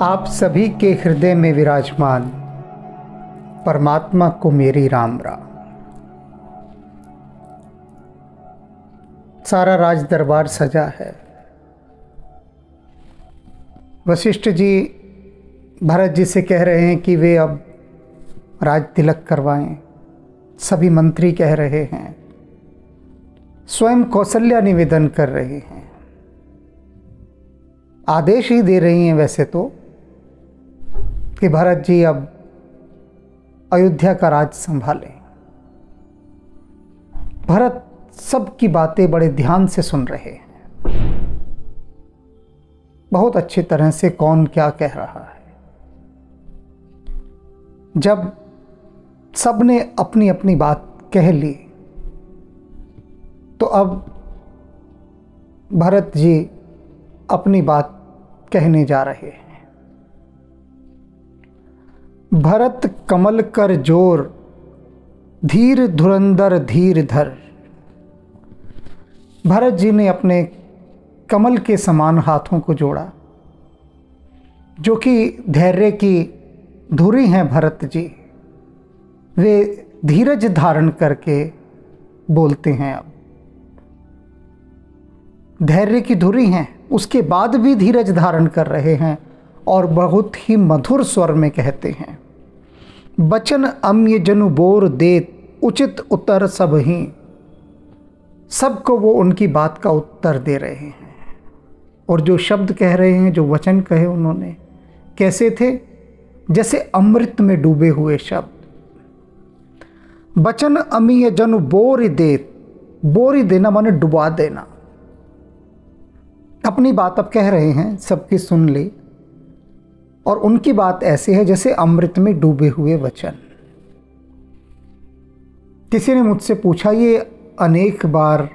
आप सभी के हृदय में विराजमान परमात्मा को मेरी राम राम। सारा राज दरबार सजा है। वशिष्ठ जी भरत जी से कह रहे हैं कि वे अब राज तिलक करवाएं। सभी मंत्री कह रहे हैं, स्वयं कौशल्या निवेदन कर रही हैं, आदेश ही दे रही हैं वैसे तो कि भरत जी अब अयोध्या का राज संभालें। भरत सबकी बातें बड़े ध्यान से सुन रहे हैं, बहुत अच्छी तरह से कौन क्या कह रहा है। जब सबने अपनी अपनी बात कह ली तो अब भरत जी अपनी बात कहने जा रहे हैं। भरत कमल कर जोर, धीर धुरंधर धीर धर। भरत जी ने अपने कमल के समान हाथों को जोड़ा, जो कि धैर्य की धुरी हैं भरत जी। वे धीरज धारण करके बोलते हैं। अब धैर्य की धुरी हैं, उसके बाद भी धीरज धारण कर रहे हैं और बहुत ही मधुर स्वर में कहते हैं, बचन अम्य जनु बोर देत उचित उत्तर सब ही। सबको वो उनकी बात का उत्तर दे रहे हैं और जो शब्द कह रहे हैं, जो वचन कहे उन्होंने, कैसे थे? जैसे अमृत में डूबे हुए शब्द। बचन अमीय जनु बोर देत, बोरी देना माने डुबा देना। अपनी बात अब कह रहे हैं, सबकी सुन ली, और उनकी बात ऐसे है जैसे अमृत में डूबे हुए वचन। किसी ने मुझसे पूछा, ये अनेक बार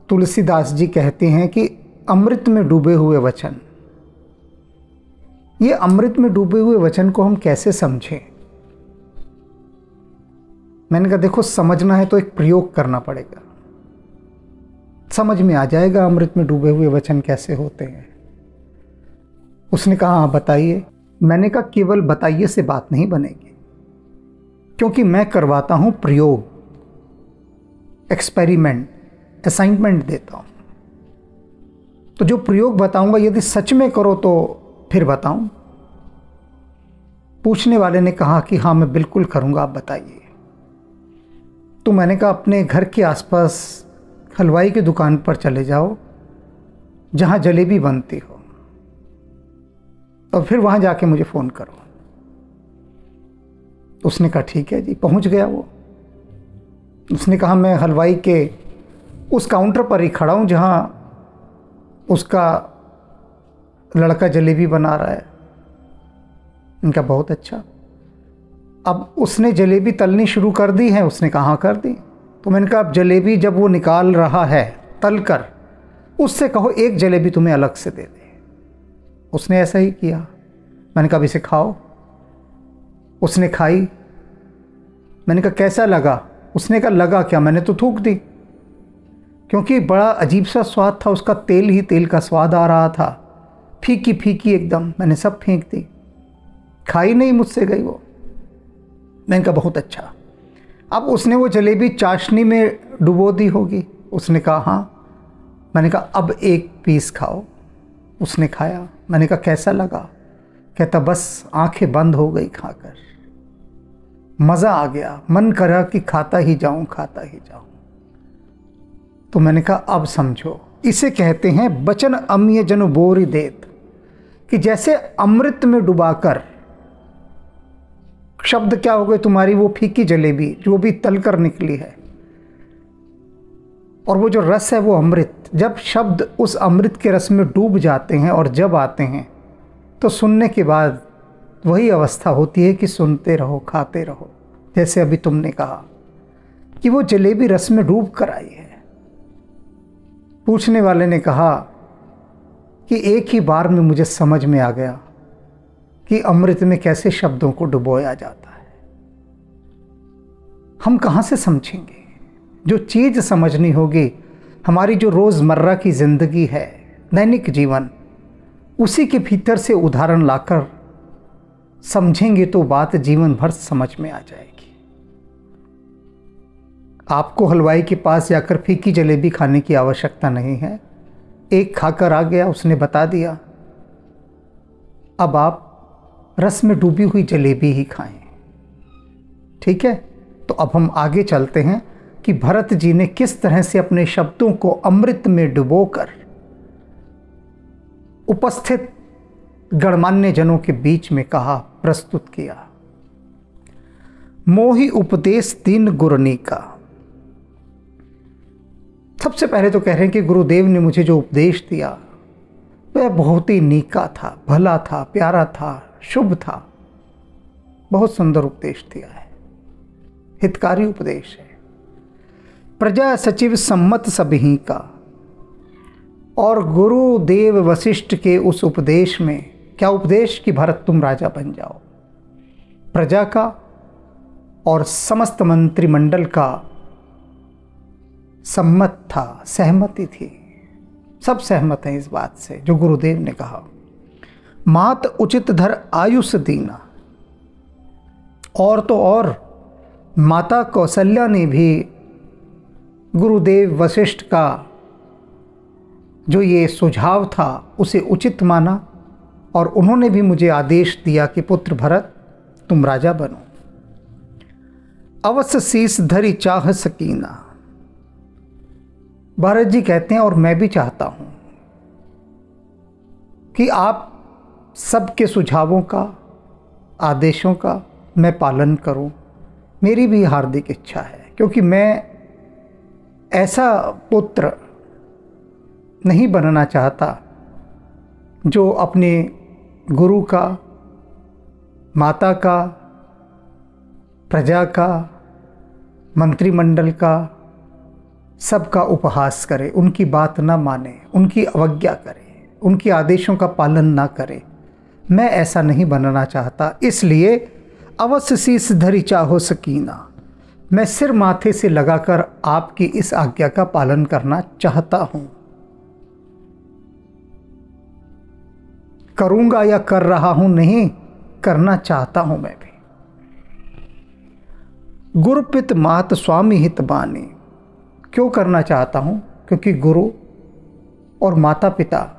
तुलसीदास जी कहते हैं कि अमृत में डूबे हुए वचन। ये अमृत में डूबे हुए वचन को हम कैसे समझें? मैंने कहा देखो, समझना है तो एक प्रयोग करना पड़ेगा, समझ में आ जाएगा अमृत में डूबे हुए वचन कैसे होते हैं। उसने कहा हाँ बताइए। मैंने कहा केवल बताइए से बात नहीं बनेगी, क्योंकि मैं करवाता हूं प्रयोग, एक्सपेरिमेंट, असाइनमेंट देता हूं। तो जो प्रयोग बताऊंगा यदि सच में करो तो फिर बताऊं। पूछने वाले ने कहा कि हाँ मैं बिल्कुल करूंगा, आप बताइए। तो मैंने कहा अपने घर के आसपास हलवाई की दुकान पर चले जाओ जहां जलेबी बनती हो, और फिर वहां जाके मुझे फ़ोन करो। उसने कहा ठीक है जी। पहुंच गया वो। उसने कहा मैं हलवाई के उस काउंटर पर ही खड़ा हूं जहां उसका लड़का जलेबी बना रहा है। इनका बहुत अच्छा। अब उसने जलेबी तलनी शुरू कर दी है। उसने कहा हाँ कर दी। तो मैंने कहा अब जलेबी जब वो निकाल रहा है तल कर, उससे कहो एक जलेबी तुम्हें अलग से दे दे। उसने ऐसा ही किया। मैंने कहा अब इसे खाओ। उसने खाई। मैंने कहा कैसा लगा? उसने कहा लगा क्या, मैंने तो थूक दी, क्योंकि बड़ा अजीब सा स्वाद था उसका। तेल ही तेल का स्वाद आ रहा था, फीकी फीकी एकदम। मैंने सब फेंक दी, खाई नहीं, मुझसे गई वो। मैंने कहा बहुत अच्छा। अब उसने वो जलेबी चाशनी में डुबो दी होगी। उसने कहा हाँ। मैंने कहा अब एक पीस खाओ। उसने खाया। मैंने कहा कैसा लगा? कहता बस आंखें बंद हो गई खाकर, मज़ा आ गया, मन करा कि खाता ही जाऊं, खाता ही जाऊं। तो मैंने कहा अब समझो, इसे कहते हैं बचन अम्य जनु बोरी देत, कि जैसे अमृत में डुबाकर, शब्द क्या हो गए तुम्हारी वो फीकी जलेबी जो भी तलकर निकली है, और वो जो रस है वो अमृत। जब शब्द उस अमृत के रस में डूब जाते हैं और जब आते हैं तो सुनने के बाद वही अवस्था होती है कि सुनते रहो, खाते रहो। जैसे अभी तुमने कहा कि वो जलेबी रस में डूब कर आई है। पूछने वाले ने कहा कि एक ही बार में मुझे समझ में आ गया कि अमृत में कैसे शब्दों को डुबोया जाता है। हम कहाँ से समझेंगे? जो चीज़ समझनी होगी, हमारी जो रोज़मर्रा की ज़िंदगी है, दैनिक जीवन, उसी के भीतर से उदाहरण लाकर समझेंगे तो बात जीवन भर समझ में आ जाएगी। आपको हलवाई के पास जाकर फीकी जलेबी खाने की आवश्यकता नहीं है। एक खाकर आ गया, उसने बता दिया, अब आप रस में डूबी हुई जलेबी ही खाएं। ठीक है, तो अब हम आगे चलते हैं कि भरत जी ने किस तरह से अपने शब्दों को अमृत में डुबोकर उपस्थित गणमान्य जनों के बीच में कहा, प्रस्तुत किया। मोहि उपदेश दीन गुरनी का। सबसे पहले तो कह रहे हैं कि गुरुदेव ने मुझे जो उपदेश दिया वह बहुत ही नीका था, भला था, प्यारा था, शुभ था। बहुत सुंदर उपदेश दिया है, हितकारी उपदेश है। प्रजा सचिव सम्मत सबही का। और गुरुदेव वशिष्ठ के उस उपदेश में क्या उपदेश कि भरत तुम राजा बन जाओ। प्रजा का और समस्त मंत्रिमंडल का सम्मत था, सहमति थी, सब सहमत हैं इस बात से जो गुरुदेव ने कहा। मात उचित धर आयुष दीना। और तो और माता कौशल्या ने भी गुरुदेव वशिष्ठ का जो ये सुझाव था उसे उचित माना और उन्होंने भी मुझे आदेश दिया कि पुत्र भरत तुम राजा बनो। अवश्य शीस धरी चाह सकीना। भरत जी कहते हैं और मैं भी चाहता हूं कि आप सबके सुझावों का, आदेशों का मैं पालन करूं। मेरी भी हार्दिक इच्छा है, क्योंकि मैं ऐसा पुत्र नहीं बनना चाहता जो अपने गुरु का, माता का, प्रजा का, मंत्रिमंडल का, सबका उपहास करे, उनकी बात ना माने, उनकी अवज्ञा करे, उनके आदेशों का पालन ना करे। मैं ऐसा नहीं बनना चाहता। इसलिए अवश्य शीस धरी चाहो सकीना। मैं सिर माथे से लगाकर आपकी इस आज्ञा का पालन करना चाहता हूं। करूंगा या कर रहा हूं नहीं, करना चाहता हूं मैं भी। गुरुपित मात स्वामी हित बानी। क्यों करना चाहता हूं? क्योंकि गुरु और माता पिता,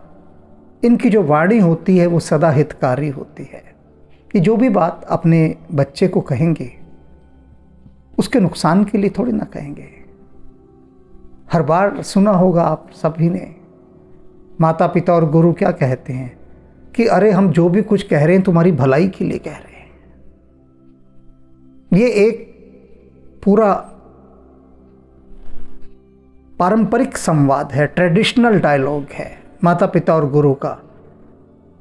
इनकी जो वाणी होती है वो सदा हितकारी होती है, कि जो भी बात अपने बच्चे को कहेंगे उसके नुकसान के लिए थोड़ी ना कहेंगे। हर बार सुना होगा आप सभी ने, माता पिता और गुरु क्या कहते हैं कि अरे हम जो भी कुछ कह रहे हैं तुम्हारी भलाई के लिए कह रहे हैं। ये एक पूरा पारंपरिक संवाद है, ट्रेडिशनल डायलॉग है माता पिता और गुरु का,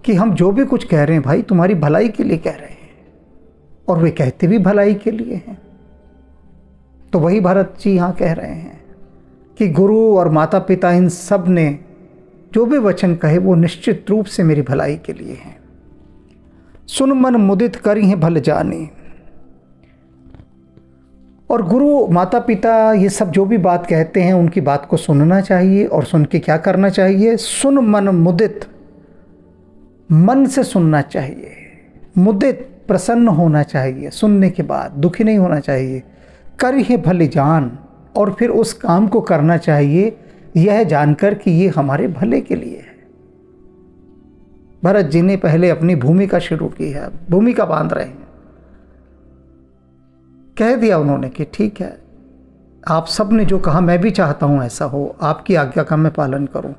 कि हम जो भी कुछ कह रहे हैं भाई तुम्हारी भलाई के लिए कह रहे हैं, और वे कहते भी भलाई के लिए हैं। तो वही भरत जी यहाँ कह रहे हैं कि गुरु और माता पिता इन सब ने जो भी वचन कहे वो निश्चित रूप से मेरी भलाई के लिए हैं। सुन मन मुदित करी हैं भल जानी। और गुरु माता पिता ये सब जो भी बात कहते हैं उनकी बात को सुनना चाहिए, और सुन के क्या करना चाहिए? सुन मन मुदित, मन से सुनना चाहिए। मुदित, प्रसन्न होना चाहिए सुनने के बाद, दुखी नहीं होना चाहिए। करी है भले जान, और फिर उस काम को करना चाहिए यह जानकर कि ये हमारे भले के लिए है। भरत जी ने पहले अपनी भूमिका शुरू की है, भूमिका बांध रहे हैं। कह दिया उन्होंने कि ठीक है, आप सब ने जो कहा मैं भी चाहता हूं ऐसा हो, आपकी आज्ञा का मैं पालन करूं,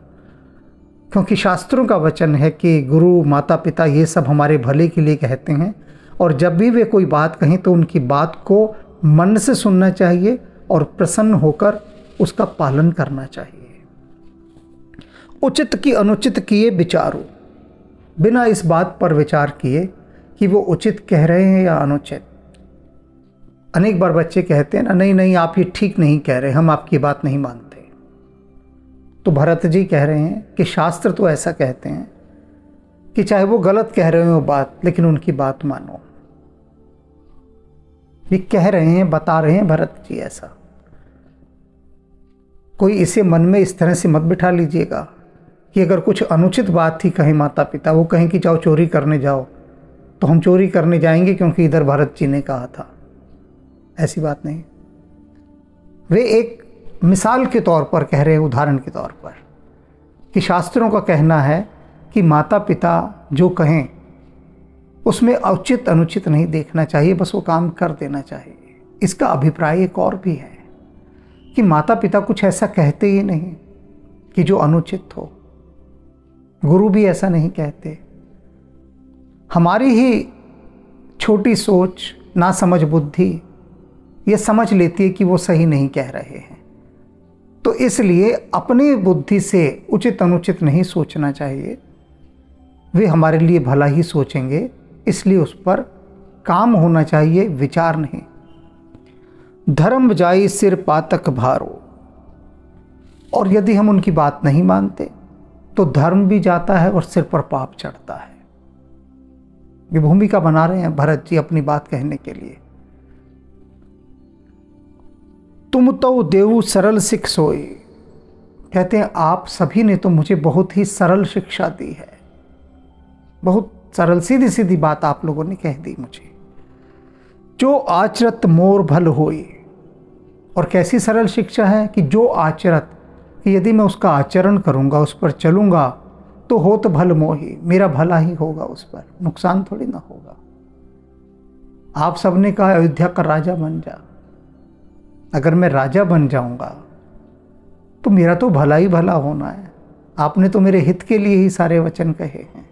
क्योंकि शास्त्रों का वचन है कि गुरु माता पिता ये सब हमारे भले के लिए कहते हैं, और जब भी वे कोई बात कहें तो उनकी बात को मन से सुनना चाहिए और प्रसन्न होकर उसका पालन करना चाहिए। उचित की अनुचित किए विचारो, बिना इस बात पर विचार किए कि वो उचित कह रहे हैं या अनुचित। अनेक बार बच्चे कहते हैं ना, नहीं नहीं आप ये ठीक नहीं कह रहे, हम आपकी बात नहीं मानते। तो भरत जी कह रहे हैं कि शास्त्र तो ऐसा कहते हैं कि चाहे वो गलत कह रहे हो बात, लेकिन उनकी बात मानो। ये कह रहे हैं, बता रहे हैं भरत जी ऐसा। कोई इसे मन में इस तरह से मत बिठा लीजिएगा कि अगर कुछ अनुचित बात थी कहीं माता पिता, वो कहें कि जाओ चोरी करने जाओ, तो हम चोरी करने जाएंगे क्योंकि इधर भरत जी ने कहा था। ऐसी बात नहीं। वे एक मिसाल के तौर पर कह रहे हैं, उदाहरण के तौर पर, कि शास्त्रों का कहना है कि माता पिता जो कहें उसमें औचित अनुचित नहीं देखना चाहिए, बस वो काम कर देना चाहिए। इसका अभिप्राय एक और भी है कि माता पिता कुछ ऐसा कहते ही नहीं कि जो अनुचित हो। गुरु भी ऐसा नहीं कहते। हमारी ही छोटी सोच, ना समझ बुद्धि ये समझ लेती है कि वो सही नहीं कह रहे हैं, तो इसलिए अपनी बुद्धि से उचित अनुचित नहीं सोचना चाहिए। वे हमारे लिए भला ही सोचेंगे, इसलिए उस पर काम होना चाहिए, विचार नहीं। धर्म जाई सिर पातक भारो, और यदि हम उनकी बात नहीं मानते तो धर्म भी जाता है और सिर पर पाप चढ़ता है। ये भूमिका बना रहे हैं भरत जी अपनी बात कहने के लिए। तुम तो देऊ सरल सिख सोई, कहते हैं आप सभी ने तो मुझे बहुत ही सरल शिक्षा दी है। बहुत सरल सीधी सीधी बात आप लोगों ने कह दी मुझे। जो आचरत मोर भल होई, और कैसी सरल शिक्षा है कि जो आचरत, कि यदि मैं उसका आचरण करूंगा, उस पर चलूंगा, तो होत भल मोही, मेरा भला ही होगा, उस पर नुकसान थोड़ी ना होगा। आप सबने कहा अयोध्या का राजा बन जा। अगर मैं राजा बन जाऊंगा तो मेरा तो भला ही भला होना है। आपने तो मेरे हित के लिए ही सारे वचन कहे हैं।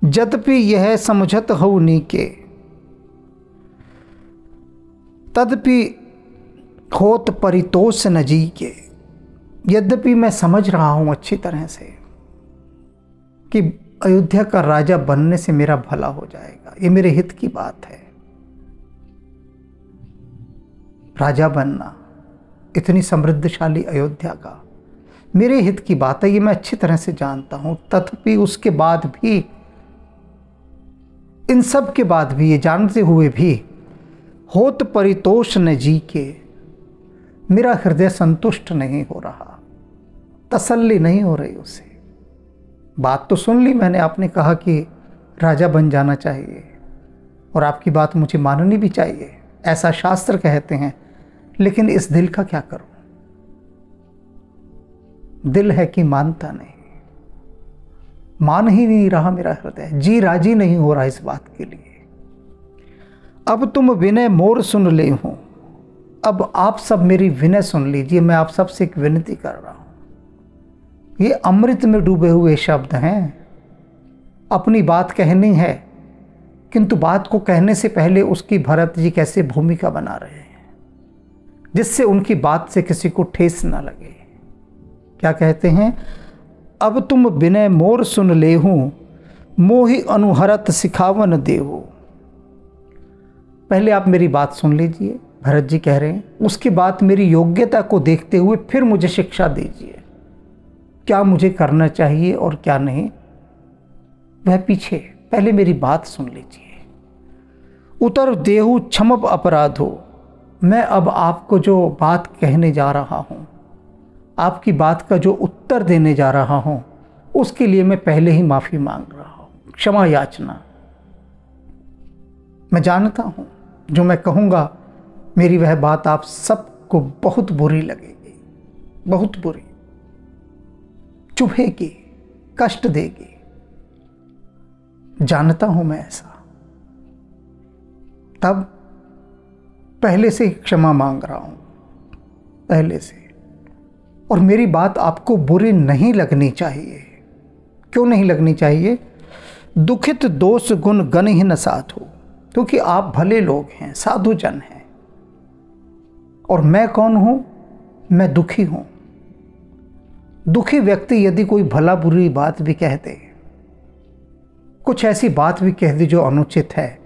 यद्यपि यह समझत हो नीके, तदपि होत परितोष न जी के। यद्यपि मैं समझ रहा हूं अच्छी तरह से कि अयोध्या का राजा बनने से मेरा भला हो जाएगा, ये मेरे हित की बात है। राजा बनना, इतनी समृद्धशाली अयोध्या का मेरे हित की बात है, ये मैं अच्छी तरह से जानता हूं। तथापि उसके बाद भी, इन सब के बाद भी, ये जानते हुए भी, होत परितोष न जी के, मेरा हृदय संतुष्ट नहीं हो रहा, तसल्ली नहीं हो रही उसे। बात तो सुन ली मैंने, आपने कहा कि राजा बन जाना चाहिए और आपकी बात मुझे माननी भी चाहिए, ऐसा शास्त्र कहते हैं, लेकिन इस दिल का क्या करूं? दिल है कि मानता नहीं, मान ही नहीं रहा मेरा हृदय, जी राजी नहीं हो रहा इस बात के लिए। अब तुम विनय मोर सुन ले हूं, अब आप सब मेरी विनय सुन लीजिए। मैं आप सबसे एक विनती कर रहा हूं। ये अमृत में डूबे हुए शब्द हैं। अपनी बात कहनी है, किंतु बात को कहने से पहले उसकी भरत जी कैसे भूमिका बना रहे हैं, जिससे उनकी बात से किसी को ठेस ना लगे। क्या कहते हैं? अब तुम विनय मोर सुन ले हूं, मोहि अनुहरत सिखावन देहु। पहले आप मेरी बात सुन लीजिए, भरत जी कह रहे हैं, उसके बाद मेरी योग्यता को देखते हुए फिर मुझे शिक्षा दीजिए, क्या मुझे करना चाहिए और क्या नहीं, वह पीछे। पहले मेरी बात सुन लीजिए। उतर देहु क्षमप अपराध हो, मैं अब आपको जो बात कहने जा रहा हूं, आपकी बात का जो उत्तर देने जा रहा हूं, उसके लिए मैं पहले ही माफी मांग रहा हूं, क्षमा याचना। मैं जानता हूं जो मैं कहूंगा, मेरी वह बात आप सबको बहुत बुरी लगेगी, बहुत बुरी, चुभेगी, कष्ट देगी, जानता हूं मैं ऐसा। तब पहले से क्षमा मांग रहा हूं, पहले से। और मेरी बात आपको बुरी नहीं लगनी चाहिए। क्यों नहीं लगनी चाहिए? दुखित दोष गुण गण ही न साधु, क्योंकि आप भले लोग हैं, साधु जन हैं, और मैं कौन हूं? मैं दुखी हूं। दुखी व्यक्ति यदि कोई भला बुरी बात भी कह दे, कुछ ऐसी बात भी कह दे जो अनुचित है,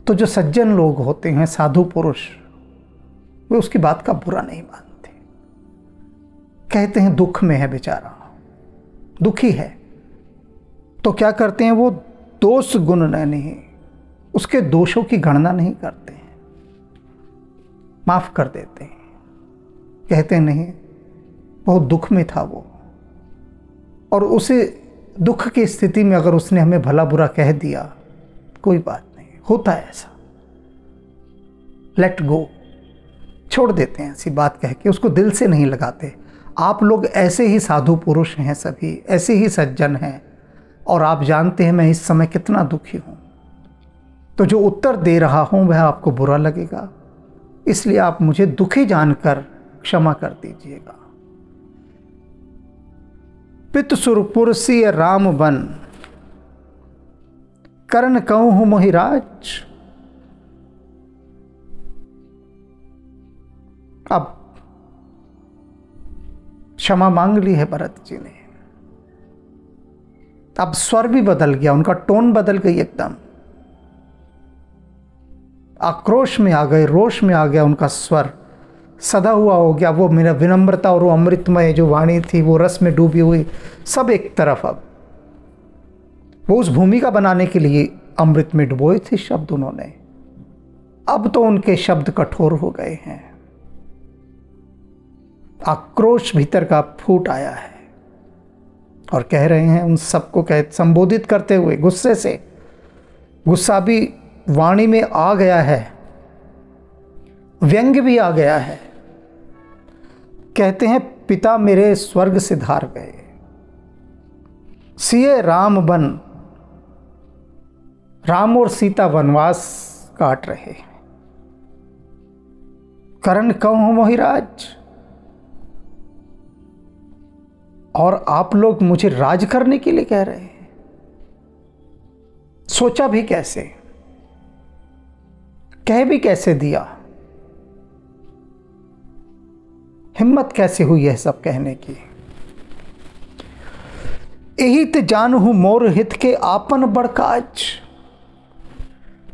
तो जो सज्जन लोग होते हैं, साधु पुरुष, वे उसकी बात का बुरा नहीं मानते। कहते हैं दुख में है बेचारा, दुखी है, तो क्या करते हैं? वो दोष गुण नहीं, उसके दोषों की गणना नहीं करते हैं, माफ कर देते हैं। कहते नहीं बहुत दुख में था वो, और उसे दुख की स्थिति में अगर उसने हमें भला बुरा कह दिया, कोई बात नहीं, होता है ऐसा, लेट गो, छोड़ देते हैं ऐसी बात कह के, उसको दिल से नहीं लगाते। आप लोग ऐसे ही साधु पुरुष हैं, सभी ऐसे ही सज्जन हैं, और आप जानते हैं मैं इस समय कितना दुखी हूँ, तो जो उत्तर दे रहा हूँ वह आपको बुरा लगेगा, इसलिए आप मुझे दुखी जानकर क्षमा कर दीजिएगा। पितसुरपुर सिय राम बन, करण कहूँ मोहिराज। अब क्षमा मांग ली है भरत जी ने। अब स्वर भी बदल गया, उनका टोन बदल गई, एकदम आक्रोश में आ गए, रोष में आ गया उनका स्वर, सदा हुआ हो गया। वो मेरा विनम्रता और वो अमृतमय जो वाणी थी वो रस में डूबी हुई, सब एक तरफ। अब वो उस भूमिका बनाने के लिए अमृत में डुबोए थे शब्द उन्होंने, अब तो उनके शब्द कठोर हो गए हैं। आक्रोश भीतर का फूट आया है और कह रहे हैं उन सबको संबोधित करते हुए गुस्से से, गुस्सा भी वाणी में आ गया है, व्यंग्य भी आ गया है। कहते हैं पिता मेरे स्वर्ग से धार गए, सिए राम बन, राम और सीता वनवास काट रहे, करण कहूं मोहिराज, और आप लोग मुझे राज करने के लिए कह रहे हैं। सोचा भी कैसे, कह भी कैसे दिया, हिम्मत कैसे हुई यह सब कहने की। यही ते जानहु मोर हित के आपन बड़काज,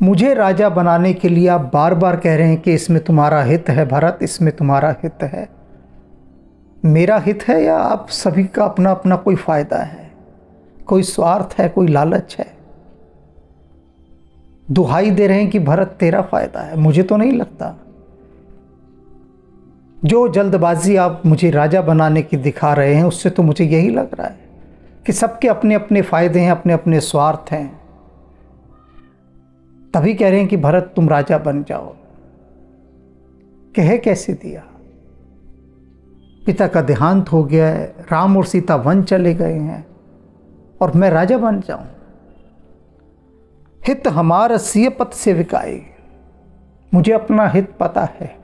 मुझे राजा बनाने के लिए आप बार बार कह रहे हैं कि इसमें तुम्हारा हित है भरत, इसमें तुम्हारा हित है। मेरा हित है या आप सभी का अपना अपना कोई फायदा है, कोई स्वार्थ है, कोई लालच है? दुहाई दे रहे हैं कि भरत तेरा फायदा है, मुझे तो नहीं लगता। जो जल्दबाजी आप मुझे राजा बनाने की दिखा रहे हैं उससे तो मुझे यही लग रहा है कि सबके अपने अपने फायदे हैं, अपने अपने स्वार्थ हैं, तभी कह रहे हैं कि भरत तुम राजा बन जाओ। कह कैसे दिया? पिता का देहांत हो गया है, राम और सीता वन चले गए हैं और मैं राजा बन जाऊं? हित हमारा सिय पत से विकाई, मुझे अपना हित पता है।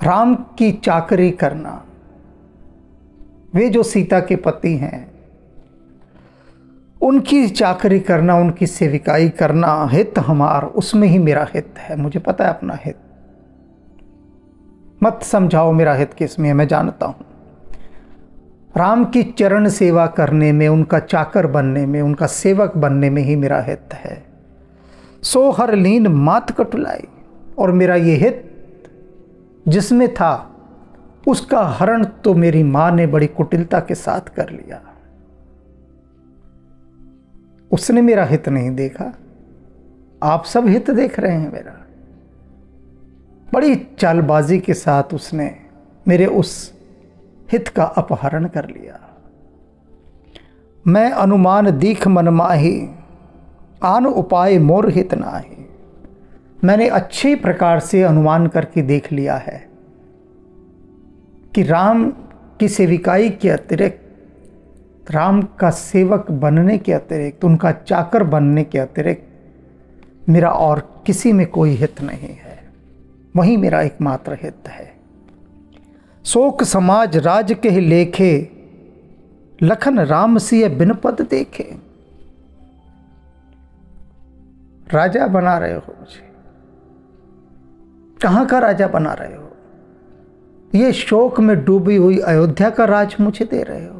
राम की चाकरी करना, वे जो सीता के पति हैं उनकी चाकरी करना, उनकी सेविकाई करना, हित हमार, उसमें ही मेरा हित है, मुझे पता है अपना हित। मत समझाओ मेरा हित किसमें है, मैं जानता हूं। राम की चरण सेवा करने में, उनका चाकर बनने में, उनका सेवक बनने में ही मेरा हित है। सो हर लीन मात कटुलाई, और मेरा ये हित जिसमें था उसका हरण तो मेरी मां ने बड़ी कुटिलता के साथ कर लिया। उसने मेरा हित नहीं देखा, आप सब हित देख रहे हैं मेरा। बड़ी चालबाजी के साथ उसने मेरे उस हित का अपहरण कर लिया। मैं अनुमान दीख मन माही, आन उपाय मोर हित नाही। मैंने अच्छे प्रकार से अनुमान करके देख लिया है कि राम की सेविकाई के अतिरिक्त, राम का सेवक बनने के अतिरिक्त, उनका चाकर बनने के अतिरिक्त मेरा और किसी में कोई हित नहीं है, वही मेरा एकमात्र हित है। शोक समाज राज के ही लेखे, लखन राम सिय बिन पद देखे। राजा बना रहे हो मुझे, कहाँ का राजा बना रहे हो? ये शोक में डूबी हुई अयोध्या का राज मुझे दे रहे हो?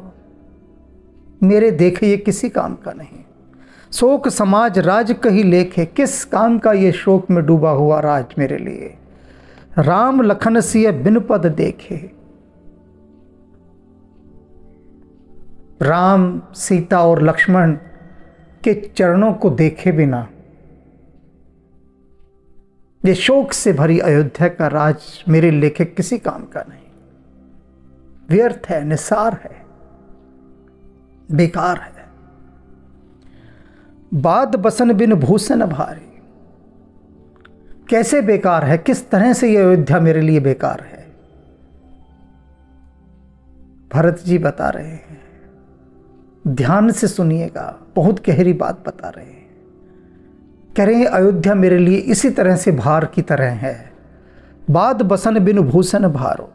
मेरे देखे ये किसी काम का नहीं। शोक समाज राज कही लेखे, किस काम का ये शोक में डूबा हुआ राज मेरे लिए? राम लखन सिय बिन पद देखे। राम, सीता और लक्ष्मण के चरणों को देखे बिना ये शोक से भरी अयोध्या का राज मेरे लेखे किसी काम का नहीं। व्यर्थ है, निस्सार है, बेकार है। बाद बसन बिन भूषण भारी, कैसे बेकार है, किस तरह से यह अयोध्या मेरे लिए बेकार है। भरत जी बता रहे हैं, ध्यान से सुनिएगा, बहुत गहरी बात बता रहे हैं। कह रहे हैं अयोध्या मेरे लिए इसी तरह से भार की तरह है। बाद बसन बिन भूषण भारो,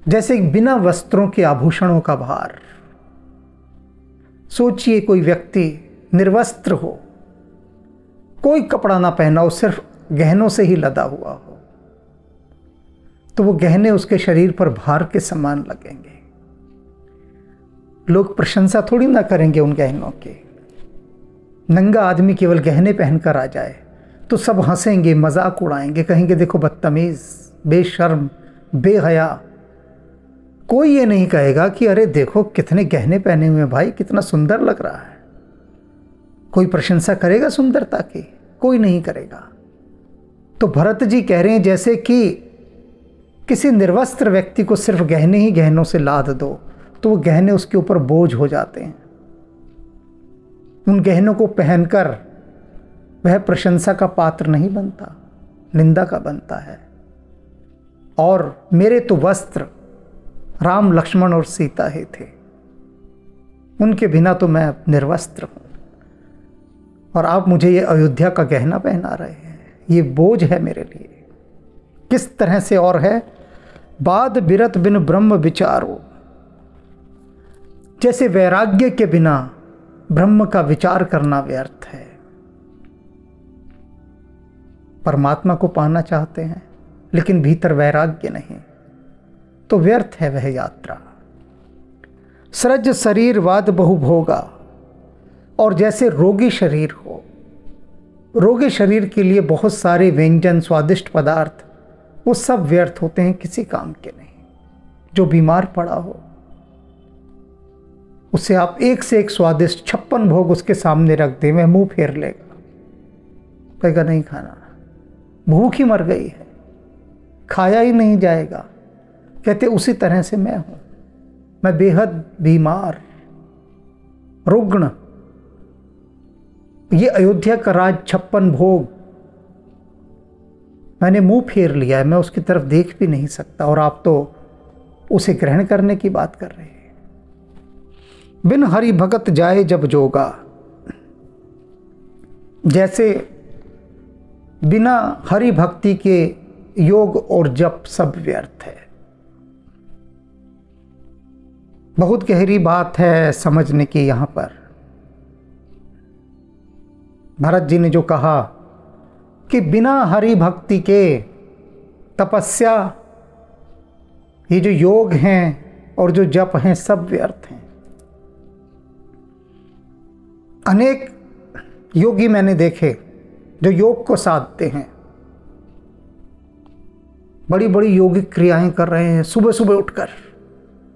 जैसे बिना वस्त्रों के आभूषणों का भार। सोचिए कोई व्यक्ति निर्वस्त्र हो, कोई कपड़ा ना पहना हो, सिर्फ गहनों से ही लदा हुआ हो, तो वो गहने उसके शरीर पर भार के समान लगेंगे। लोग प्रशंसा थोड़ी ना करेंगे उन गहनों की। नंगा आदमी केवल गहने पहनकर आ जाए तो सब हंसेंगे, मजाक उड़ाएंगे, कहेंगे देखो बदतमीज, बेशर्म, बेहया। कोई ये नहीं कहेगा कि अरे देखो कितने गहने पहने हुए भाई, कितना सुंदर लग रहा है। कोई प्रशंसा करेगा सुंदरता की? कोई नहीं करेगा। तो भरत जी कह रहे हैं जैसे कि किसी निर्वस्त्र व्यक्ति को सिर्फ गहने ही गहनों से लाद दो तो वो गहने उसके ऊपर बोझ हो जाते हैं। उन गहनों को पहनकर वह प्रशंसा का पात्र नहीं बनता, निंदा का बनता है। और मेरे तो वस्त्र राम, लक्ष्मण और सीता ही थे, उनके बिना तो मैं निर्वस्त्र हूं, और आप मुझे ये अयोध्या का गहना पहना रहे हैं, ये बोझ है मेरे लिए। किस तरह से और है, बाद बिरत बिन ब्रह्म विचारो, जैसे वैराग्य के बिना ब्रह्म का विचार करना व्यर्थ है। परमात्मा को पाना चाहते हैं लेकिन भीतर वैराग्य नहीं, तो व्यर्थ है वह यात्रा। सृज शरीर वाद बहु भोगा, और जैसे रोगी शरीर हो, रोगी शरीर के लिए बहुत सारे व्यंजन, स्वादिष्ट पदार्थ, वो सब व्यर्थ होते हैं, किसी काम के नहीं। जो बीमार पड़ा हो उसे आप एक से एक स्वादिष्ट 56 भोग उसके सामने रख दें, वह मुंह फेर लेगा, कहेगा नहीं खाना, भूख ही मर गई है, खाया ही नहीं जाएगा। कहते उसी तरह से मैं हूं, मैं बेहद बीमार, रुग्ण। ये अयोध्या का राज 56 भोग मैंने मुंह फेर लिया है, मैं उसकी तरफ देख भी नहीं सकता, और आप तो उसे ग्रहण करने की बात कर रहे हैं। बिन हरि भगत जाए जब जोगा, जैसे बिना हरि भक्ति के योग और जप सब व्यर्थ है। बहुत गहरी बात है समझने की। यहां पर भरत जी ने जो कहा कि बिना हरि भक्ति के तपस्या, ये जो योग हैं और जो जप हैं सब व्यर्थ हैं। अनेक योगी मैंने देखे जो योग को साधते हैं, बड़ी बड़ी योगिक क्रियाएं कर रहे हैं, सुबह सुबह उठकर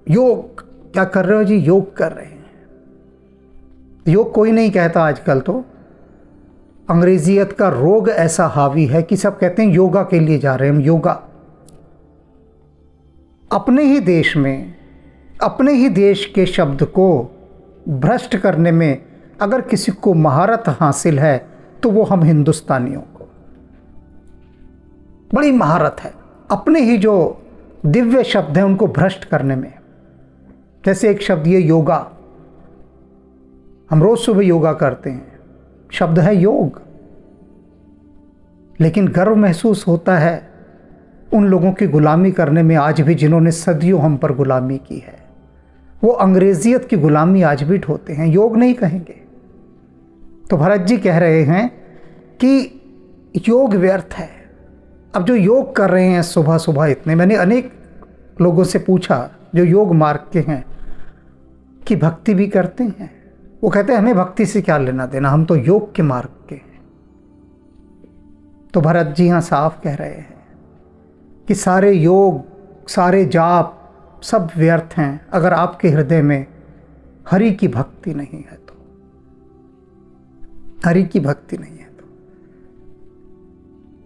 योग। क्या कर रहे हो जी? योग कर रहे हैं। योग कोई नहीं कहता आजकल, तो अंग्रेजियत का रोग ऐसा हावी है कि सब कहते हैं योगा के लिए जा रहे हैं हम। योगा अपने ही देश में, अपने ही देश के शब्द को भ्रष्ट करने में अगर किसी को महारत हासिल है तो वो हम हिंदुस्तानियों को बड़ी महारत है। अपने ही जो दिव्य शब्द हैं उनको भ्रष्ट करने में। जैसे एक शब्द ये योगा, हम रोज सुबह योगा करते हैं, शब्द है योग, लेकिन गर्व महसूस होता है उन लोगों की गुलामी करने में आज भी जिन्होंने सदियों हम पर गुलामी की है। वो अंग्रेजियत की गुलामी आज भी ढोते हैं, योग नहीं कहेंगे। तो भरत जी कह रहे हैं कि योग व्यर्थ है। अब जो योग कर रहे हैं सुबह सुबह इतने, मैंने अनेक लोगों से पूछा जो योग मार्ग के हैं कि भक्ति भी करते हैं। वो कहते हैं हमें भक्ति से क्या लेना देना, हम तो योग के मार्ग के हैं। तो भरत जी यहाँ साफ कह रहे हैं कि सारे योग, सारे जाप सब व्यर्थ हैं अगर आपके हृदय में हरि की भक्ति नहीं है तो। हरि की भक्ति नहीं है तो,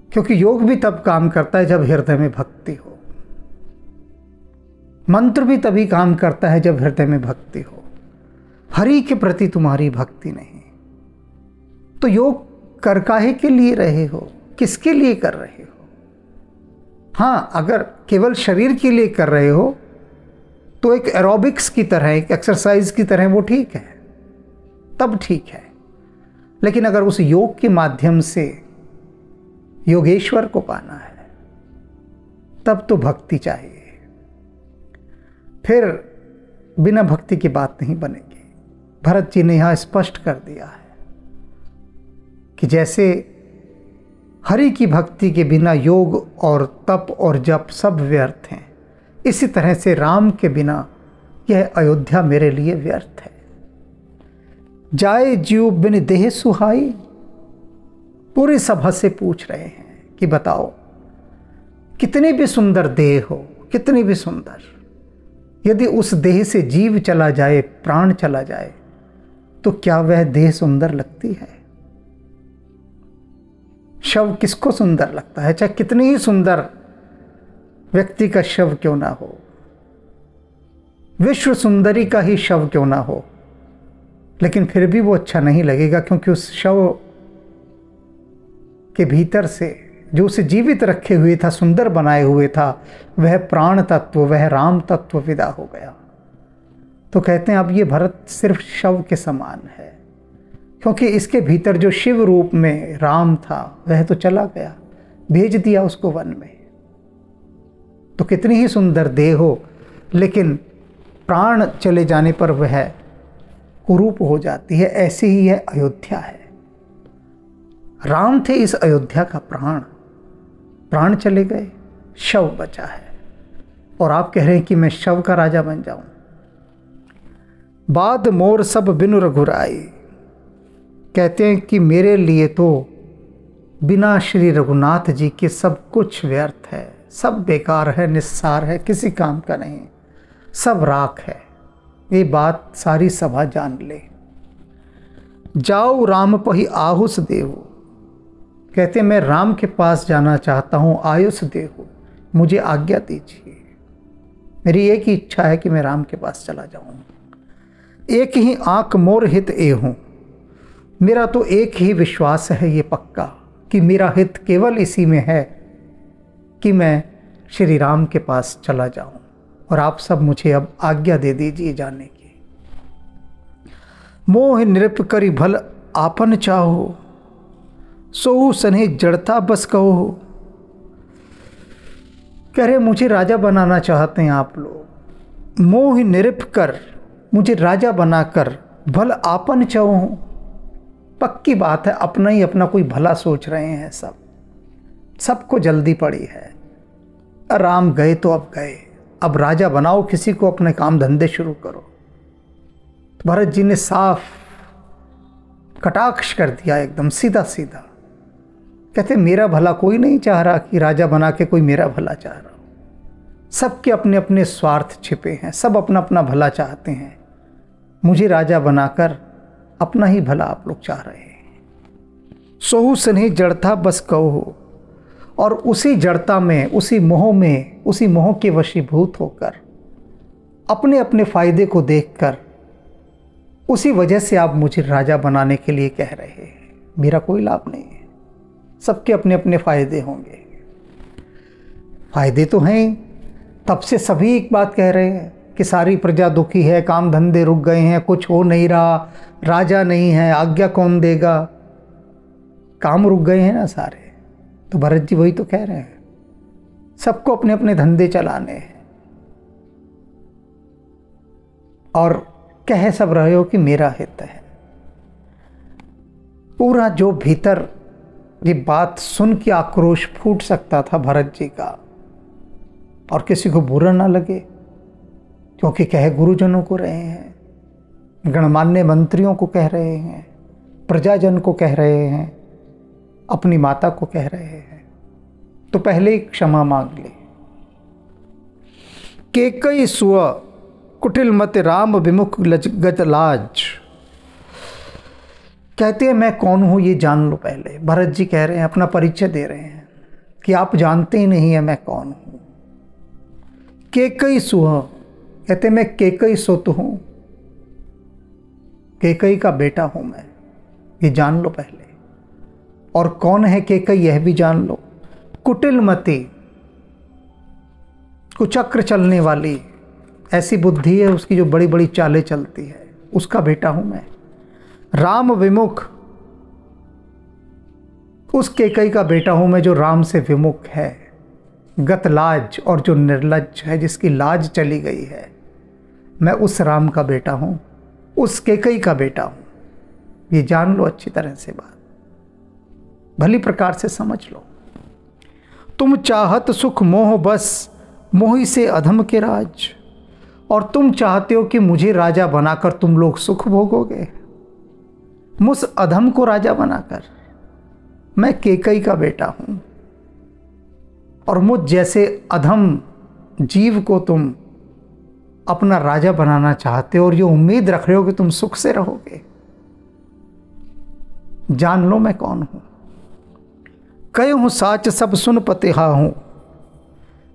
क्योंकि योग भी तब काम करता है जब हृदय में भक्ति हो। मंत्र भी तभी काम करता है जब हृदय में भक्ति हो। हरि के प्रति तुम्हारी भक्ति नहीं तो योग कर काहे के लिए रहे हो, किसके लिए कर रहे हो? हाँ, अगर केवल शरीर के लिए कर रहे हो तो एक एरोबिक्स की तरह, एक एक्सरसाइज की तरह वो ठीक है, तब ठीक है। लेकिन अगर उस योग के माध्यम से योगेश्वर को पाना है तब तो भक्ति चाहिए। फिर बिना भक्ति की बात नहीं बनेगी। भरत जी ने यहाँ स्पष्ट कर दिया है कि जैसे हरि की भक्ति के बिना योग और तप और जप सब व्यर्थ हैं, इसी तरह से राम के बिना यह अयोध्या मेरे लिए व्यर्थ है। जाए जीव बिन देह सुहाई, पूरी सभा से पूछ रहे हैं कि बताओ, कितनी भी सुंदर देह हो, कितनी भी सुंदर, यदि उस देह से जीव चला जाए, प्राण चला जाए, तो क्या वह देह सुंदर लगती है? शव किसको सुंदर लगता है? चाहे कितनी ही सुंदर व्यक्ति का शव क्यों ना हो, विश्व सुंदरी का ही शव क्यों ना हो, लेकिन फिर भी वो अच्छा नहीं लगेगा, क्योंकि उस शव के भीतर से जो उसे जीवित रखे हुए था, सुंदर बनाए हुए था, वह प्राण तत्व, वह राम तत्व विदा हो गया। तो कहते हैं अब ये भरत सिर्फ शव के समान है, क्योंकि इसके भीतर जो शिव रूप में राम था वह तो चला गया, भेज दिया उसको वन में। तो कितनी ही सुंदर देह हो, लेकिन प्राण चले जाने पर वह कुरूप हो जाती है। ऐसे ही यह अयोध्या है। राम थे इस अयोध्या का प्राण, प्राण चले गए, शव बचा है। और आप कह रहे हैं कि मैं शव का राजा बन जाऊं। बाद मोर सब बिनु रघुराई, कहते हैं कि मेरे लिए तो बिना श्री रघुनाथ जी के सब कुछ व्यर्थ है, सब बेकार है, निस्सार है, किसी काम का नहीं, सब राख है। ये बात सारी सभा जान ले। जाओ राम पही आहुस देहु, कहते मैं राम के पास जाना चाहता हूँ, आयुष देहु, मुझे आज्ञा दीजिए। मेरी एक ही इच्छा है कि मैं राम के पास चला जाऊँ। एक ही आंख मोर हित एहूँ, मेरा तो एक ही विश्वास है ये पक्का कि मेरा हित केवल इसी में है कि मैं श्री राम के पास चला जाऊं, और आप सब मुझे अब आज्ञा दे दीजिए जाने की। मोह नृप करी भल आपन चाहो, सोहु सने जड़ता बस कहो। कह रहे मुझे राजा बनाना चाहते हैं आप लोग, मोह नृप कर, मुझे राजा बनाकर भल आपन चाहो। पक्की बात है, अपना ही अपना कोई भला सोच रहे हैं सब, सबको जल्दी पड़ी है। राम गए तो अब गए, अब राजा बनाओ किसी को, अपने काम धंधे शुरू करो। तो भरत जी ने साफ कटाक्ष कर दिया, एकदम सीधा सीधा। कहते मेरा भला कोई नहीं चाह रहा कि राजा बना के कोई मेरा भला चाह रहा हो। सबके अपने अपने स्वार्थ छिपे हैं, सब अपना अपना भला चाहते हैं। मुझे राजा बनाकर अपना ही भला आप लोग चाह रहे हैं। सोहु स्नेह जड़ता बस कहो, और उसी जड़ता में, उसी मोह में, उसी मोह के वशीभूत होकर, अपने अपने फायदे को देखकर, उसी वजह से आप मुझे राजा बनाने के लिए कह रहे हैं। मेरा कोई लाभ नहीं है, सबके अपने अपने फायदे होंगे। फायदे तो हैं, तब से सभी एक बात कह रहे हैं कि सारी प्रजा दुखी है, काम धंधे रुक गए हैं, कुछ हो नहीं रहा, राजा नहीं है, आज्ञा कौन देगा, काम रुक गए हैं ना सारे। तो भरत जी वही तो कह रहे हैं, सबको अपने अपने धंधे चलाने हैं, और कह सब रहे हो कि मेरा हित है। पूरा जो भीतर ये बात सुन के आक्रोश फूट सकता था भरत जी का, और किसी को बुरा ना लगे, क्योंकि कह गुरुजनों को रहे हैं, गणमान्य मंत्रियों को कह रहे हैं, प्रजाजन को कह रहे हैं, अपनी माता को कह रहे हैं, तो पहले ही क्षमा मांग ले। केकई सुअ कुटिल मत राम विमुख गत लाज, कहते हैं मैं कौन हूं ये जान लो पहले। भरत जी कह रहे हैं, अपना परिचय दे रहे हैं कि आप जानते ही नहीं है मैं कौन हूं। केकई सुहा, कहते मैं केकई सुत हूं, केकई का बेटा हूं मैं, ये जान लो पहले। और कौन है केकई यह भी जान लो। कुटिलमती, कुचक्र चलने वाली, ऐसी बुद्धि है उसकी जो बड़ी बड़ी चालें चलती है, उसका बेटा हूं मैं। राम विमुख, उस केकई का बेटा हूं मैं जो राम से विमुख है। गतलाज, और जो निर्लज्ज है, जिसकी लाज चली गई है, मैं उस राम का बेटा हूं, उस केकई का बेटा हूं। ये जान लो अच्छी तरह से, बात भली प्रकार से समझ लो। तुम चाहत सुख मोह बस, मोही से अधम के राज। और तुम चाहते हो कि मुझे राजा बनाकर तुम लोग सुख भोगोगे, मुझ अधम को राजा बनाकर। मैं केकई का बेटा हूं, और मुझ जैसे अधम जीव को तुम अपना राजा बनाना चाहते हो, और ये उम्मीद रख रहे हो कि तुम सुख से रहोगे। जान लो मैं कौन हूं। कहे हूं साच सब सुन पतिहा हूं,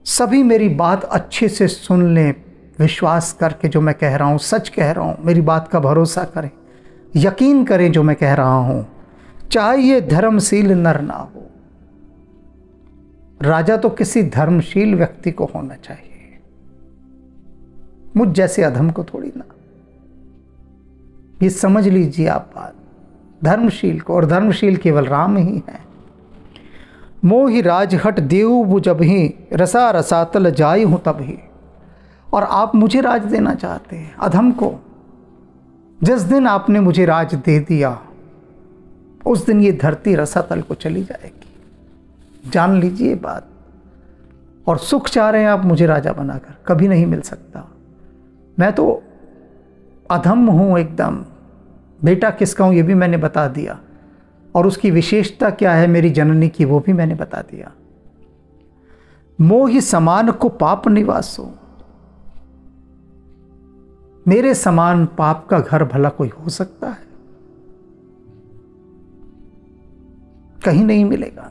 सभी मेरी बात अच्छे से सुन लें, विश्वास करके जो मैं कह रहा हूं सच कह रहा हूं, मेरी बात का भरोसा करें, यकीन करें जो मैं कह रहा हूं। चाहे ये धर्मशील नर ना हो, राजा तो किसी धर्मशील व्यक्ति को होना चाहिए, मुझ जैसे अधम को थोड़ी ना। ये समझ लीजिए आप बात, धर्मशील को, और धर्मशील केवल राम ही है। मोहि राजहट देव जब ही, रसा रसातल जाई हूं तब ही। और आप मुझे राज देना चाहते हैं, अधम को। जिस दिन आपने मुझे राज दे दिया, उस दिन ये धरती रसातल को चली जाएगी, जान लीजिए बात। और सुख चाह रहे हैं आप मुझे राजा बनाकर, कभी नहीं मिल सकता। मैं तो अधम हूं एकदम। बेटा किसका हूं ये भी मैंने बता दिया, और उसकी विशेषता क्या है मेरी जननी की, वो भी मैंने बता दिया। मोहि समान को पाप निवासो, मेरे समान पाप का घर भला कोई हो सकता है? कहीं नहीं मिलेगा।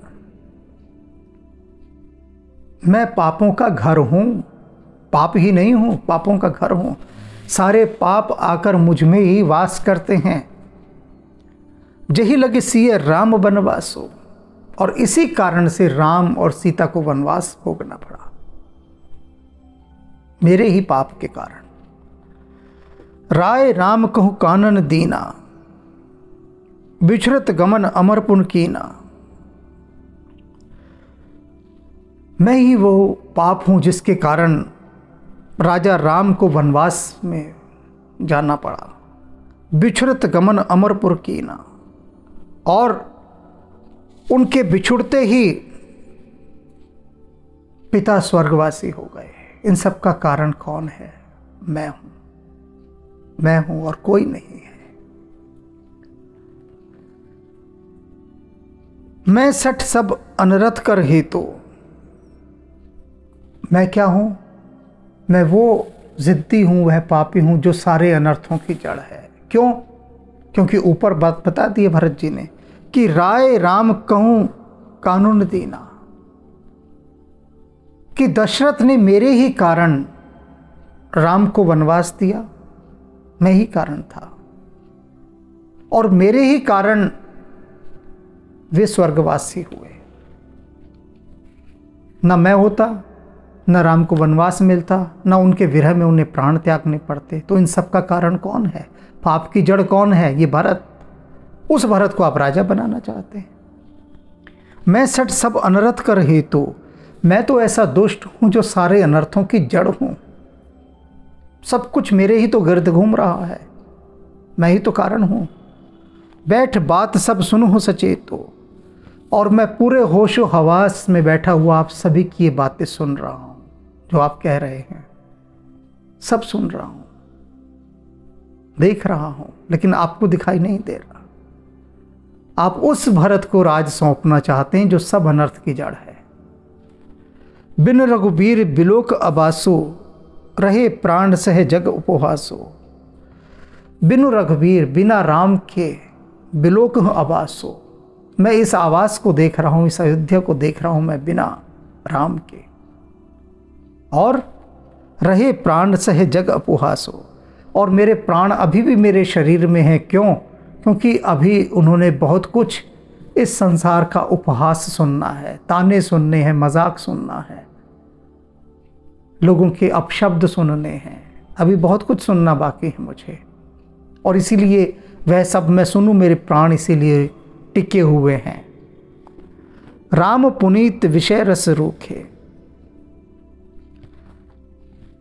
मैं पापों का घर हूं, पाप ही नहीं हूं, पापों का घर हूं। सारे पाप आकर मुझ में ही वास करते हैं। जही लगे सिए राम वनवासो, और इसी कारण से राम और सीता को वनवास भोगना पड़ा, मेरे ही पाप के कारण। राय राम कहूं कानन दीना, बिछड़त गमन अमर पुन कीना। मैं ही वो पाप हूं जिसके कारण राजा राम को वनवास में जाना पड़ा। बिछड़त गमन अमरपुर कीना, और उनके बिछुड़ते ही पिता स्वर्गवासी हो गए। इन सब का कारण कौन है? मैं हूं, मैं हूं और कोई नहीं है। मैं सठ सब अनरथ कर हेतु, मैं क्या हूं? मैं वो जिद्दी हूं, वह पापी हूं जो सारे अनर्थों की जड़ है। क्यों? क्योंकि ऊपर बात बता दी है भरत जी ने कि राय राम कहूं कानून दीना, कि दशरथ ने मेरे ही कारण राम को वनवास दिया, मैं ही कारण था, और मेरे ही कारण वे स्वर्गवासी हुए। न मैं होता, न राम को वनवास मिलता, न उनके विरह में उन्हें प्राण त्यागने पड़ते। तो इन सब का कारण कौन है? पाप की जड़ कौन है? ये भरत। उस भरत को आप राजा बनाना चाहते हैं। मैं सठ सब अनर्थ कर हेतु, मैं तो ऐसा दुष्ट हूं जो सारे अनर्थों की जड़ हूं। सब कुछ मेरे ही तो गिर्द घूम रहा है, मैं ही तो कारण हूं। बैठ बात सब सुनो सचेतो, और मैं पूरे होशो हवास में बैठा हुआ आप सभी की ये बातें सुन रहा हूं, जो आप कह रहे हैं सब सुन रहा हूं, देख रहा हूं, लेकिन आपको दिखाई नहीं दे रहा। आप उस भरत को राज सौंपना चाहते हैं जो सब अनर्थ की जड़ है। बिन रघुबीर बिलोक अबासो, रहे प्राण सह जग उपहासो। बिनु रघुबीर, बिना राम के, बिलोक अबासो, मैं इस आवास को देख रहा हूं, इस अयोध्या को देख रहा हूं मैं बिना राम के। और रहे प्राण सहे जग अपुहासो। और मेरे प्राण अभी भी मेरे शरीर में हैं। क्यों? क्योंकि अभी उन्होंने बहुत कुछ इस संसार का उपहास सुनना है, ताने सुनने हैं, मजाक सुनना है, लोगों के अपशब्द सुनने हैं। अभी बहुत कुछ सुनना बाकी है मुझे, और इसीलिए वह सब मैं सुनूं, मेरे प्राण इसीलिए टिके हुए हैं। राम पुनीत विषय रस रूखे।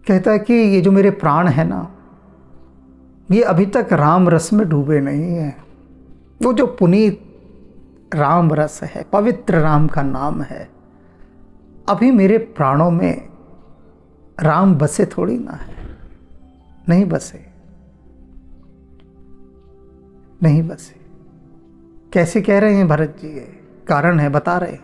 कहता है कि ये जो मेरे प्राण है ना, ये अभी तक राम रस में डूबे नहीं हैं। वो जो पुनीत राम रस है, पवित्र राम का नाम है, अभी मेरे प्राणों में राम बसे थोड़ी ना है। नहीं बसे, नहीं बसे। कैसे कह रहे हैं भरत जी? ये कारण है, बता रहे।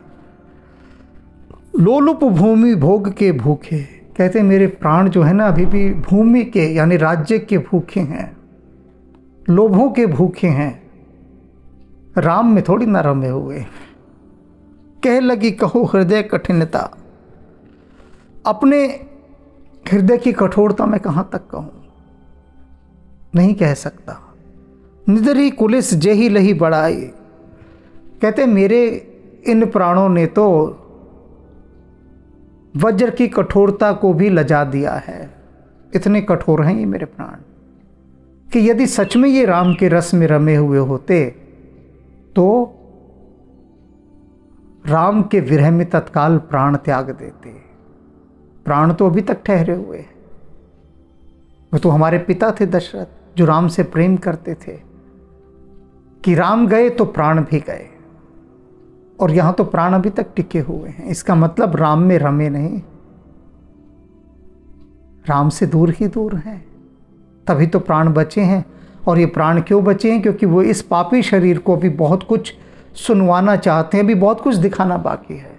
लोलुप भूमि भोग के भूखे। कहते मेरे प्राण जो है ना, अभी भी भूमि के यानी राज्य के भूखे हैं, लोभों के भूखे हैं, राम में थोड़ी ना रमे हुए। कह लगी कहो हृदय कठिनता। अपने हृदय की कठोरता मैं कहाँ तक कहूँ, नहीं कह सकता। निदरी कुलिस जेही लही बढ़ाई। कहते मेरे इन प्राणों ने तो वज्र की कठोरता को भी लजा दिया है। इतने कठोर हैं ये मेरे प्राण कि यदि सच में ये राम के रस में रमे हुए होते तो राम के विरह में तत्काल प्राण त्याग देते। प्राण तो अभी तक ठहरे हुए हैं। वो तो हमारे पिता थे दशरथ, जो राम से प्रेम करते थे कि राम गए तो प्राण भी गए, और यहां तो प्राण अभी तक टिके हुए हैं। इसका मतलब राम में रमे नहीं, राम से दूर ही दूर हैं, तभी तो प्राण बचे हैं। और ये प्राण क्यों बचे हैं? क्योंकि वो इस पापी शरीर को भी बहुत कुछ सुनवाना चाहते हैं, अभी बहुत कुछ दिखाना बाकी है।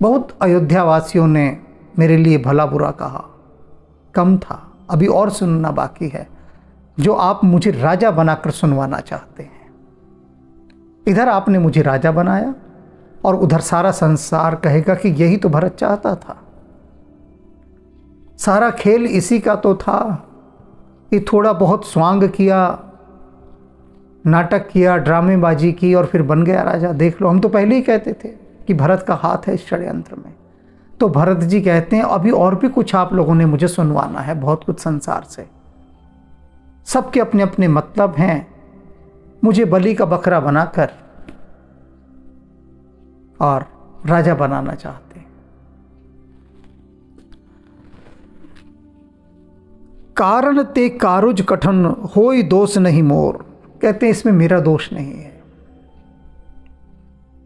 बहुत अयोध्या वासियों ने मेरे लिए भला बुरा कहा, कम था, अभी और सुनना बाकी है, जो आप मुझे राजा बनाकर सुनवाना चाहते हैं। इधर आपने मुझे राजा बनाया और उधर सारा संसार कहेगा कि यही तो भरत चाहता था। सारा खेल इसी का तो था। ये थोड़ा बहुत स्वांग किया, नाटक किया, ड्रामेबाजी की और फिर बन गया राजा। देख लो, हम तो पहले ही कहते थे कि भरत का हाथ है इस षड्यंत्र में। तो भरत जी कहते हैं अभी और भी कुछ आप लोगों ने मुझे सुनवाना है, बहुत कुछ संसार से। सबके अपने अपने मतलब हैं। मुझे बलि का बकरा बनाकर और राजा बनाना चाहते हैं। कारण ते कारुज कठन होई दोष नहीं मोर। कहते हैं इसमें मेरा दोष नहीं है,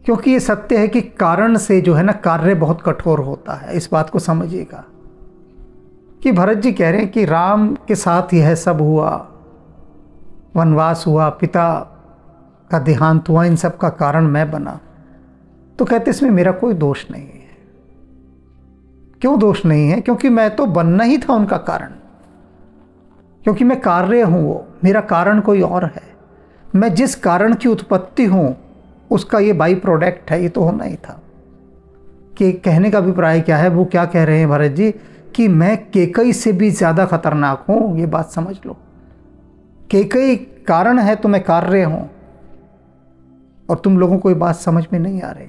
क्योंकि ये सत्य है कि कारण से जो है ना कार्य बहुत कठोर होता है। इस बात को समझिएगा कि भरत जी कह रहे हैं कि राम के साथ यह सब हुआ, वनवास हुआ, पिता का देहांत हुआ, इन सब का कारण मैं बना। तो कहते इसमें मेरा कोई दोष नहीं है। क्यों दोष नहीं है? क्योंकि मैं तो बनना ही था उनका कारण, क्योंकि मैं कार्य हूं, वो मेरा कारण कोई और है। मैं जिस कारण की उत्पत्ति हूं उसका ये बाई प्रोडक्ट है, ये तो होना ही था। कि कहने का अभिप्राय क्या है, वो क्या कह रहे हैं भरत जी कि मैं केकई से भी ज़्यादा खतरनाक हूं। ये बात समझ लो, केकई कारण है तो मैं कार्य हूं, और तुम लोगों को ये बात समझ में नहीं आ रही।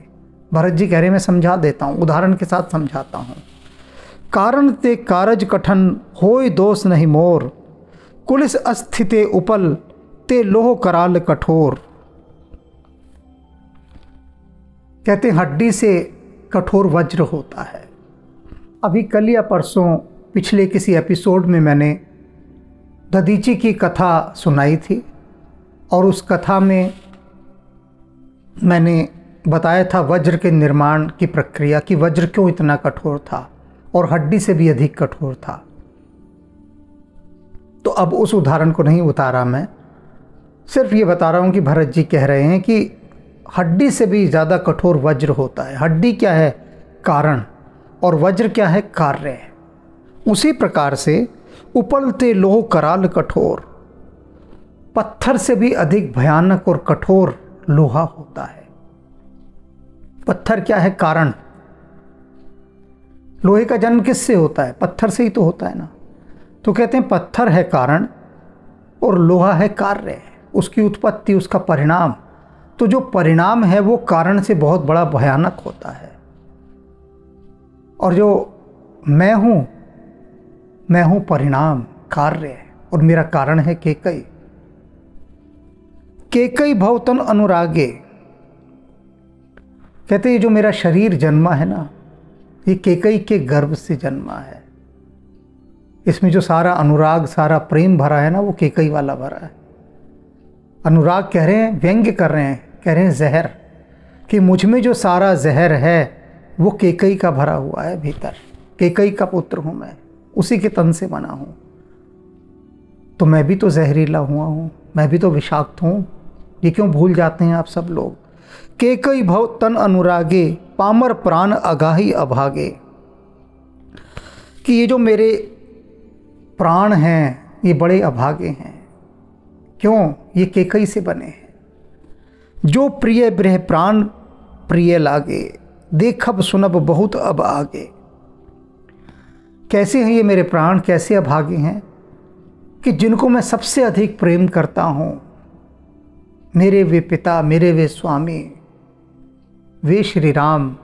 भरत जी कह रहे हैं मैं समझा देता हूं, उदाहरण के साथ समझाता हूं। कारण ते कारज कठन होय दोष नहीं मोर, कुलिस अस्थिते उपल ते लोह कराल कठोर। कहते हड्डी से कठोर वज्र होता है। अभी कल या परसों पिछले किसी एपिसोड में मैंने दधीची की कथा सुनाई थी, और उस कथा में मैंने बताया था वज्र के निर्माण की प्रक्रिया, कि वज्र क्यों इतना कठोर था और हड्डी से भी अधिक कठोर था। तो अब उस उदाहरण को नहीं उतारा, मैं सिर्फ ये बता रहा हूँ कि भरत जी कह रहे हैं कि हड्डी से भी ज़्यादा कठोर वज्र होता है। हड्डी क्या है? कारण, और वज्र क्या है? कार्य। उसी प्रकार से उपलते लोह कराल कठोर, पत्थर से भी अधिक भयानक और कठोर लोहा होता है। पत्थर क्या है? कारण। लोहे का जन्म किससे होता है? पत्थर से ही तो होता है ना। तो कहते हैं पत्थर है कारण और लोहा है कार्य, उसकी उत्पत्ति, उसका परिणाम। तो जो परिणाम है वो कारण से बहुत बड़ा भयानक होता है। और जो मैं हूँ परिणाम, कार्य, और मेरा कारण है केकई। केकई भवतन अनुरागे, कहते हैं जो मेरा शरीर जन्मा है ना, ये केकई के गर्भ से जन्मा है। इसमें जो सारा अनुराग, सारा प्रेम भरा है ना, वो केकई वाला भरा है। अनुराग कह रहे हैं, व्यंग्य कर रहे हैं, कह रहे हैं जहर, कि मुझ में जो सारा जहर है वो केकई का भरा हुआ है भीतर। केकई का पुत्र हूँ मैं, उसी के तन से बना हूँ। तो मैं भी तो जहरीला हुआ हूँ, मैं भी तो विषाक्त हूँ। ये क्यों भूल जाते हैं आप सब लोग? केकई भव तन अनुरागे, पामर प्राण अगाही अभागे, कि ये जो मेरे प्राण हैं ये बड़े अभागे हैं। क्यों? ये केकई से बने हैं। जो प्रिय ब्रह प्राण प्रिय लागे, देखब सुनब बहुत अब आगे। कैसे हैं ये मेरे प्राण? कैसे अभागे हैं कि जिनको मैं सबसे अधिक प्रेम करता हूँ, मेरे वे पिता, मेरे वे स्वामी, वे श्री राम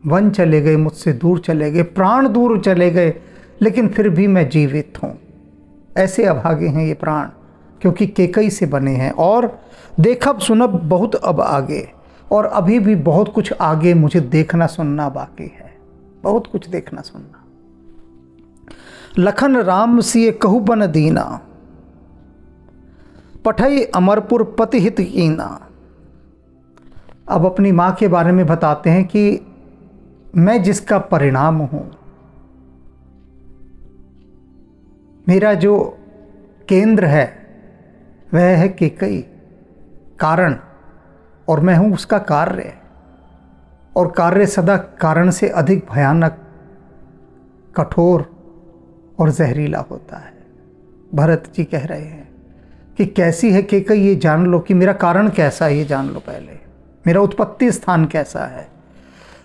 वन चले गए, मुझसे दूर चले गए, प्राण दूर चले गए, लेकिन फिर भी मैं जीवित हूँ। ऐसे अभागे हैं ये प्राण, क्योंकि केकई से बने हैं। और देखब सुनब बहुत अब आगे, और अभी भी बहुत कुछ आगे मुझे देखना सुनना बाकी है, बहुत कुछ देखना सुनना। लखन राम सिए कहु बन दीना, पठई अमरपुर पति हित कीना। अब अपनी माँ के बारे में बताते हैं कि मैं जिसका परिणाम हूँ, मेरा जो केंद्र है वह है केकई कारण, और मैं हूँ उसका कार्य। और कार्य सदा कारण से अधिक भयानक, कठोर और जहरीला होता है। भरत जी कह रहे हैं कि कैसी है केकई, ये जान लो, कि मेरा कारण कैसा है ये जान लो पहले, मेरा उत्पत्ति स्थान कैसा है।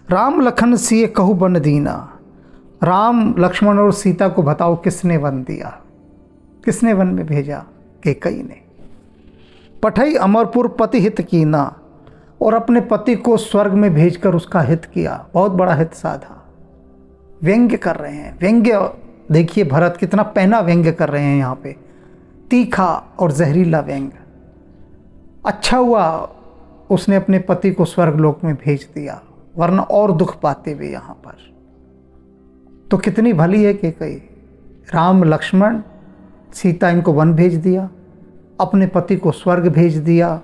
राम लखन सिए कहु बन दीना, राम लक्ष्मण और सीता को बताओ किसने वन दिया, किसने वन में भेजा? केकई ने। पठई अमरपुर पति हित कीना, और अपने पति को स्वर्ग में भेजकर उसका हित किया, बहुत बड़ा हित साधा। व्यंग्य कर रहे हैं, व्यंग्य देखिए भरत कितना पहना व्यंग्य कर रहे हैं यहाँ पे, तीखा और जहरीला व्यंग्य। अच्छा हुआ उसने अपने पति को स्वर्गलोक में भेज दिया, वरना और दुख पाते वे यहाँ पर। तो कितनी भली है केकई। राम लक्ष्मण सीता इनको वन भेज दिया, अपने पति को स्वर्ग भेज दिया।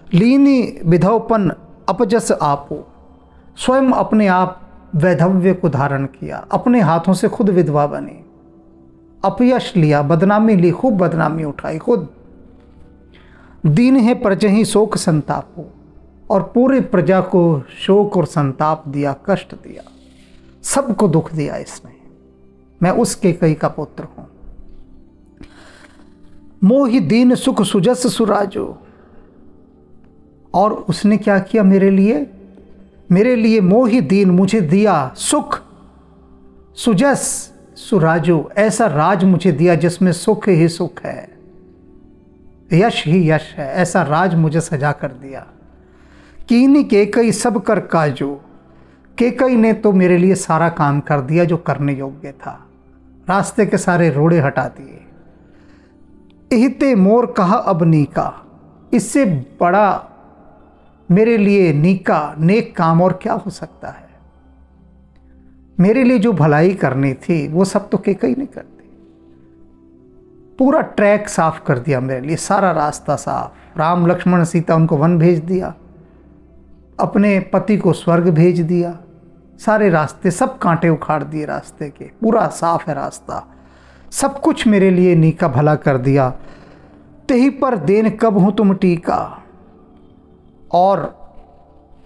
लीनी विधवपन अपजस आपो, स्वयं अपने आप वैधव्य को धारण किया, अपने हाथों से खुद विधवा बनी, अपयश लिया, बदनामी ली, खूब बदनामी उठाई खुद। दीन है प्रजहि शोक संतापो, और पूरी प्रजा को शोक और संताप दिया, कष्ट दिया, सबको दुख दिया इसने। मैं उस केकई का पुत्र हूं। मोहि दीन सुख सुजस सुराजो, और उसने क्या किया मेरे लिए मोहि दीन, मुझे दिया सुख, सुजस सुराजो, ऐसा राज मुझे दिया जिसमें सुख ही सुख है, यश ही यश है, ऐसा राज मुझे सजा कर दिया। कीनी केकई सब कर काजो, केकई ने तो मेरे लिए सारा काम कर दिया जो करने योग्य था, रास्ते के सारे रोड़े हटा दिए। इहते मोर कहा अब नीका, इससे बड़ा मेरे लिए नीका नेक काम और क्या हो सकता है। मेरे लिए जो भलाई करनी थी वो सब तो केकई ने कर दी। पूरा ट्रैक साफ कर दिया मेरे लिए, सारा रास्ता साफ। राम लक्ष्मण सीता उनको वन भेज दिया, अपने पति को स्वर्ग भेज दिया, सारे रास्ते सब कांटे उखाड़ दिए रास्ते के, पूरा साफ है रास्ता, सब कुछ मेरे लिए नीका भला कर दिया। तेही पर देन कब हूँ तुम टीका, और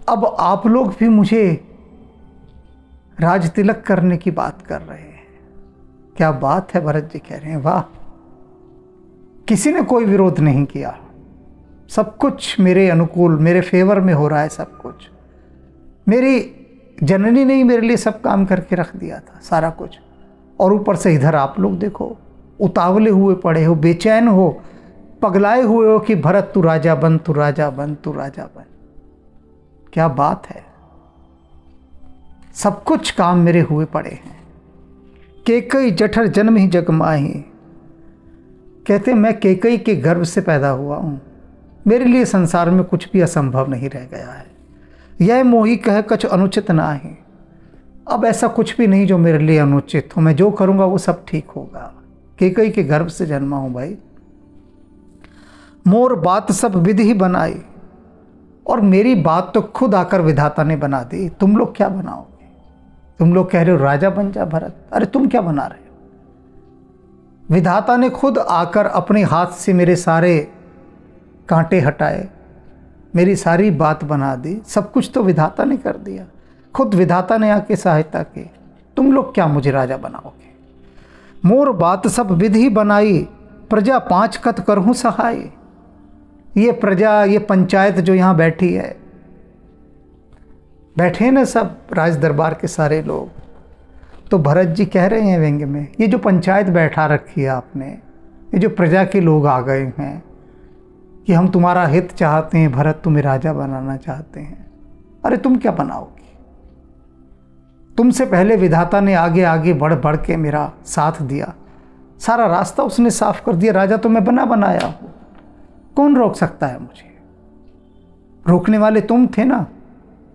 अब आप लोग भी मुझे राज तिलक करने की बात कर रहे हैं। क्या बात है, भरत जी कह रहे हैं वाह, किसी ने कोई विरोध नहीं किया, सब कुछ मेरे अनुकूल, मेरे फेवर में हो रहा है सब कुछ। मेरी जननी ने ही मेरे लिए सब काम करके रख दिया था, सारा कुछ। और ऊपर से इधर आप लोग देखो, उतावले हुए पड़े हो, बेचैन हो, पगलाए हुए हो कि भरत तू राजा बन, तू राजा बन, तू राजा बन। क्या बात है, सब कुछ काम मेरे हुए पड़े हैं। केकई जठर जन्म ही जग माही, कहते मैं केकई के गर्भ से पैदा हुआ हूं, मेरे लिए संसार में कुछ भी असंभव नहीं रह गया है। यह मोही कह कछ अनुचित ना है, अब ऐसा कुछ भी नहीं जो मेरे लिए अनुचित हो, मैं जो करूंगा वो सब ठीक होगा। केकई के गर्भ से जन्मा हूं भाई। मोर बात सब विधि ही बनाई, और मेरी बात तो खुद आकर विधाता ने बना दी। तुम लोग क्या बनाओगे? तुम लोग कह रहे हो राजा बन जा भरत, अरे तुम क्या बना रहे हो? विधाता ने खुद आकर अपने हाथ से मेरे सारे कांटे हटाए, मेरी सारी बात बना दी। सब कुछ तो विधाता ने कर दिया, खुद विधाता ने आके सहायता की। तुम लोग क्या मुझे राजा बनाओगे? मोर बात सब विधि बनाई, प्रजा पांच कत करहूं सहाय। ये प्रजा, ये पंचायत जो यहाँ बैठी है, बैठे ना सब राज दरबार के सारे लोग, तो भरत जी कह रहे हैं व्यंग्य में, ये जो पंचायत बैठा रखी है आपने, ये जो प्रजा के लोग आ गए हैं कि हम तुम्हारा हित चाहते हैं भरत, तुम्हें राजा बनाना चाहते हैं, अरे तुम क्या बनाओगे? तुमसे पहले विधाता ने आगे आगे बढ़ बढ़ के मेरा साथ दिया, सारा रास्ता उसने साफ कर दिया। राजा तो मैं बना बनाया हूं, कौन रोक सकता है मुझे? रोकने वाले तुम थे ना,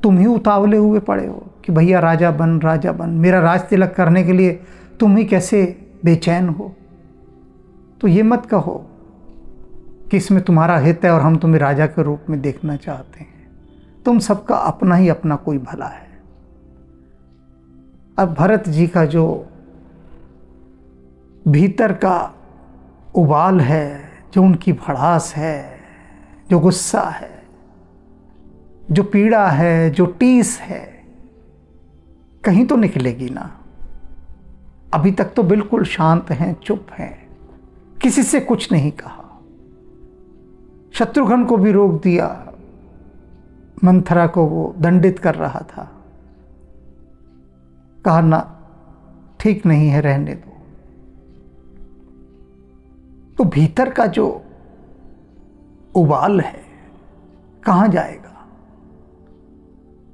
तुम ही उतावले हुए पड़े हो कि भैया राजा बन, राजा बन। मेरा राज तिलक करने के लिए तुम ही कैसे बेचैन हो। तो ये मत कहो कि इसमें तुम्हारा हित है और हम तुम्हें राजा के रूप में देखना चाहते हैं। तुम सबका अपना ही अपना कोई भला है। अब भरत जी का जो भीतर का उबाल है, जो उनकी भड़ास है, जो गुस्सा है, जो पीड़ा है, जो टीस है, कहीं तो निकलेगी ना। अभी तक तो बिल्कुल शांत हैं, चुप हैं, किसी से कुछ नहीं कहा। शत्रुघ्न को भी रोक दिया, मंथरा को वो दंडित कर रहा था, कहा ना ठीक नहीं है, रहने दो। तो भीतर का जो उबाल है कहां जाएगा?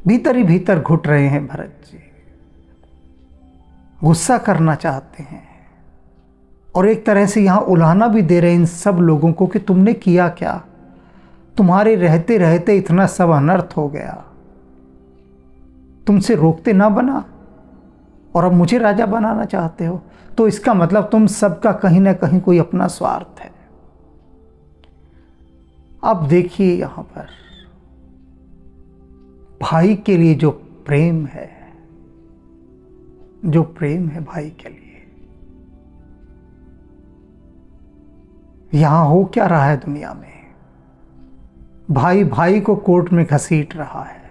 भीतर ही भीतर घुट रहे हैं भरत जी, गुस्सा करना चाहते हैं और एक तरह से यहां उलाहना भी दे रहे हैं इन सब लोगों को कि तुमने किया क्या? तुम्हारे रहते रहते इतना सब अनर्थ हो गया, तुमसे रोकते ना बना और अब मुझे राजा बनाना चाहते हो। तो इसका मतलब तुम सबका कहीं ना कहीं कोई अपना स्वार्थ है। अब देखिए यहां पर भाई के लिए जो प्रेम है, जो प्रेम है भाई के लिए, यहां हो क्या रहा है दुनिया में? भाई भाई को कोर्ट में घसीट रहा है,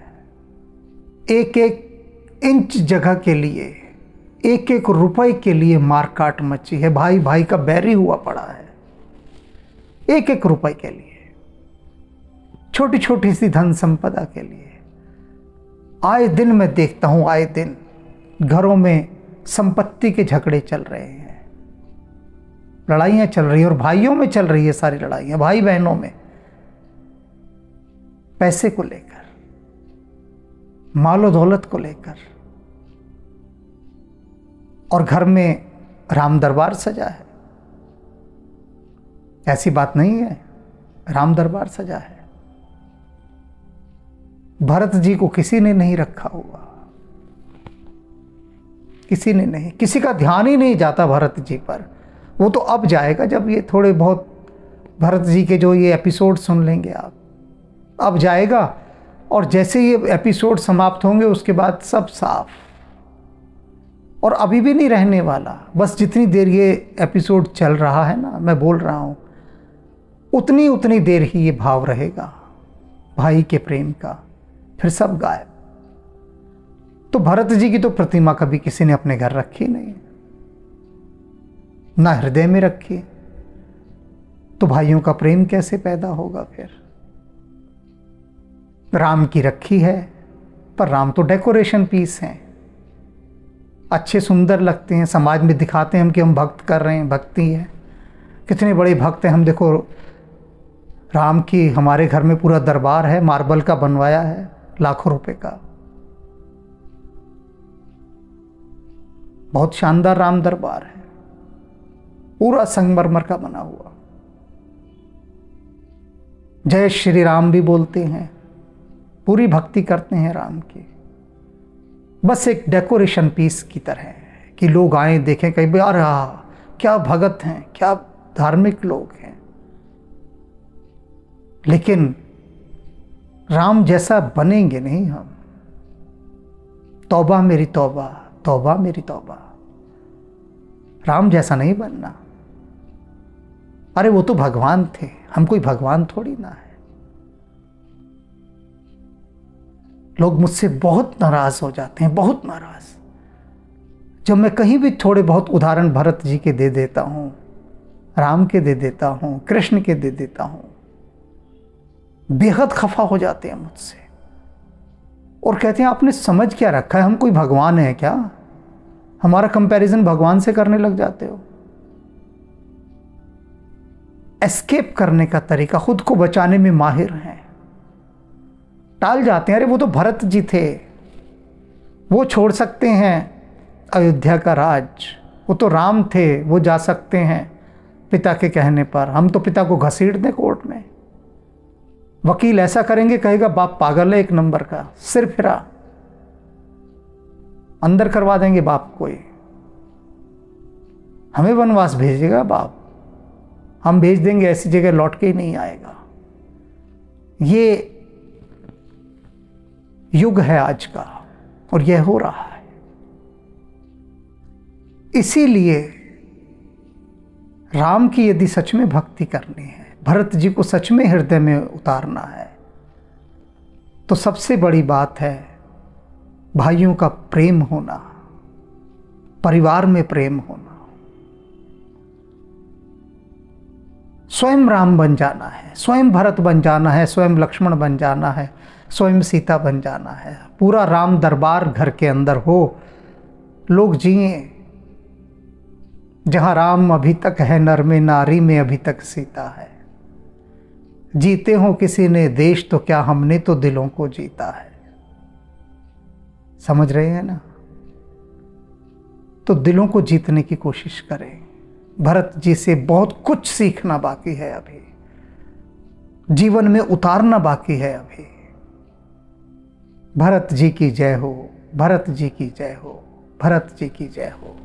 एक एक इंच जगह के लिए, एक एक रुपए के लिए मारकाट मची है। भाई भाई का बैरी हुआ पड़ा है, एक एक रुपए के लिए, छोटी छोटी सी धन संपदा के लिए। आए दिन मैं देखता हूं, आए दिन घरों में संपत्ति के झगड़े चल रहे हैं, लड़ाइयां चल रही हैं, और भाइयों में चल रही है सारी लड़ाइयां, भाई बहनों में, पैसे को लेकर, मालो दौलत को लेकर। और घर में राम दरबार सजा है, ऐसी बात नहीं है, राम दरबार सजा है। भरत जी को किसी ने नहीं रखा हुआ, किसी ने नहीं, किसी का ध्यान ही नहीं जाता भरत जी पर। वो तो अब जाएगा जब ये थोड़े बहुत भरत जी के जो ये एपिसोड सुन लेंगे आप, अब जाएगा। और जैसे ये एपिसोड समाप्त होंगे उसके बाद सब साफ, और अभी भी नहीं रहने वाला। बस जितनी देर ये एपिसोड चल रहा है ना, मैं बोल रहा हूं, उतनी देर ही ये भाव रहेगा भाई के प्रेम का, फिर सब गायब। तो भरत जी की तो प्रतिमा कभी किसी ने अपने घर रखी नहीं, ना हृदय में रखी, तो भाइयों का प्रेम कैसे पैदा होगा? फिर राम की रखी है, पर राम तो डेकोरेशन पीस हैं, अच्छे सुंदर लगते हैं, समाज में दिखाते हैं हम कि हम भक्त कर रहे हैं, भक्ति है, कितने बड़े भक्त हैं हम। देखो राम की हमारे घर में पूरा दरबार है, मार्बल का बनवाया है, लाखों रुपए का, बहुत शानदार राम दरबार है, पूरा संगमरमर का बना हुआ। जय श्री राम भी बोलते हैं, पूरी भक्ति करते हैं राम की। बस एक डेकोरेशन पीस की तरह है कि लोग आए देखें, कहीं यार क्या भगत हैं, क्या धार्मिक लोग हैं। लेकिन राम जैसा बनेंगे नहीं हम। तौबा मेरी तौबा, तौबा मेरी तौबा, राम जैसा नहीं बनना। अरे वो तो भगवान थे, हम कोई भगवान थोड़ी ना है। लोग मुझसे बहुत नाराज हो जाते हैं, बहुत नाराज, जब मैं कहीं भी थोड़े बहुत उदाहरण भरत जी के दे देता हूं, राम के दे देता हूं, कृष्ण के दे देता हूं, बेहद खफा हो जाते हैं मुझसे और कहते हैं आपने समझ क्या रखा है, हम कोई भगवान है क्या? हमारा कंपैरिजन भगवान से करने लग जाते हो। एस्केप करने का तरीका, खुद को बचाने में माहिर हैं, टाल जाते हैं। अरे वो तो भरत जी थे, वो छोड़ सकते हैं अयोध्या का राज, वो तो राम थे, वो जा सकते हैं पिता के कहने पर। हम तो पिता को घसीट दें कोर्ट में, वकील ऐसा करेंगे कहेगा बाप पागल है एक नंबर का, सिर फिरा, अंदर करवा देंगे बाप को, हमें वनवास भेजेगा बाप, हम भेज देंगे ऐसी जगह लौट के ही नहीं आएगा। ये युग है आज का और यह हो रहा है। इसीलिए राम की यदि सच में भक्ति करनी है, भरत जी को सच में हृदय में उतारना है, तो सबसे बड़ी बात है भाइयों का प्रेम होना, परिवार में प्रेम होना। स्वयं राम बन जाना है, स्वयं भरत बन जाना है, स्वयं लक्ष्मण बन जाना है, स्वयं सीता बन जाना है। पूरा राम दरबार घर के अंदर हो, लोग जिए। जहां राम अभी तक है नर में, नारी में अभी तक सीता है। जीते हो किसी ने देश तो क्या, हमने तो दिलों को जीता है। समझ रहे हैं ना? तो दिलों को जीतने की कोशिश करें। भरत जी से बहुत कुछ सीखना बाकी है, अभी जीवन में उतारना बाकी है अभी। भरत जी की जय हो, भरत जी की जय हो, भरत जी की जय हो।